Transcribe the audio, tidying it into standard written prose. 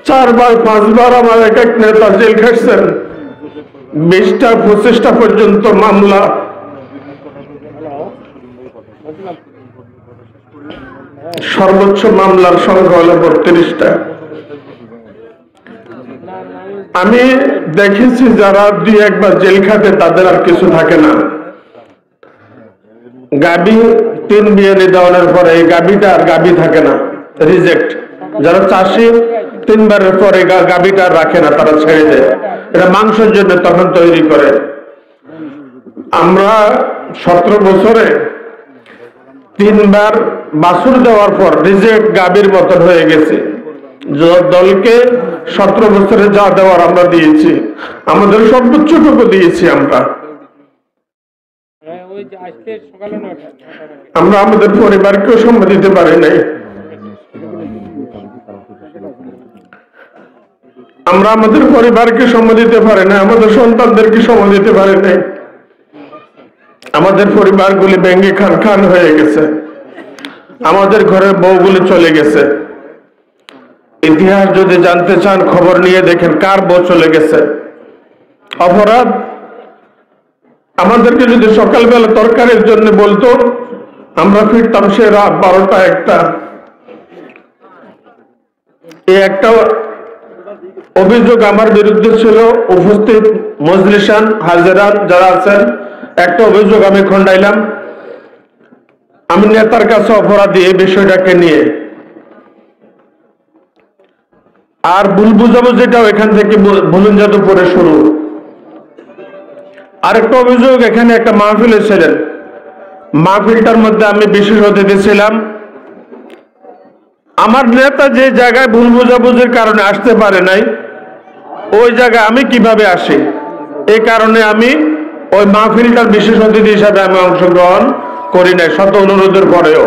4 বার 5 বার আমার এক এক নেতা জেল খাটছেন। 20টা 25টা পর্যন্ত মামলা। সর্বোচ্চ মামলার সংখ্যা হলো 32টা। আমি দেখেছি যারা 2-1 বার জেল খাটে তাদের আর কিছু থাকে না। গাবি 3 বিয়ানি দেওয়ানোর পরে এই গাবিটা আর গাবি থাকে না, রিজেক্ট। যারা চাষি 3 বারের পরে গাবিটা আর রাখে না, তারা ছেড়ে দেয়। এটা মাংসের জন্য তখন তৈরি করে। আমরা 17 বছরে 3 বার বাছুর দেওয়ার পর রিজেক্ট গাবির মতন হয়ে গেছে। দলকে 17 বছরে যা দেওয়ার আমরা দিয়েছি, আমাদের সর্বোচ্চটুকু দিয়েছি। আমরা আমাদের পরিবারকেও সময় দিতে পারি নাই। আমরা আমাদের পরিবারকে সময় দিতে পারি না, আমাদের সন্তানদেরকে সময় দিতে পারি নাই। আমাদের পরিবারগুলি ভেঙে খান খান হয়ে গেছে, আমাদের ঘরের বউগুলি চলে গেছে। ইতিহাস যদি জানতে চান খবর নিয়ে দেখেন কার বউ চলে গেছে। অপরাধ আমাদেরকে যদি সকালবেলা তরকারির জন্য বলতো, আমরা ফিরতাম সে রাত 12টা 1টা। এই একটা অভিযোগ আমার বিরুদ্ধে ছিল। উপস্থিত মজলিসান হাজিরান যারা আছেন, একটা অভিযোগ আমি খণ্ডাইলাম। আমি নেতার কাছে অপরাধী এই বিষয়টাকে নিয়ে। আর ভুল বুঝাবুঝিটাও এখান থেকে ভুলুন যাদবপুরে শুরু। আরেকটা অভিযোগ, এখানে একটা মাহফিলে ছিলেন, মাহফিলটার মধ্যে আমি বিশেষ অতিথি ছিলাম। আমার নেতা যে জায়গায় ভুল বুঝাবুঝির কারণে আসতে পারে নাই, ওই জায়গায় আমি কিভাবে আসি, এই কারণে আমি ওই মাহফিলটার বিশেষ অতিথি হিসাবে আমি অংশগ্রহণ করি নাই, শত অনুরোধের পরেও।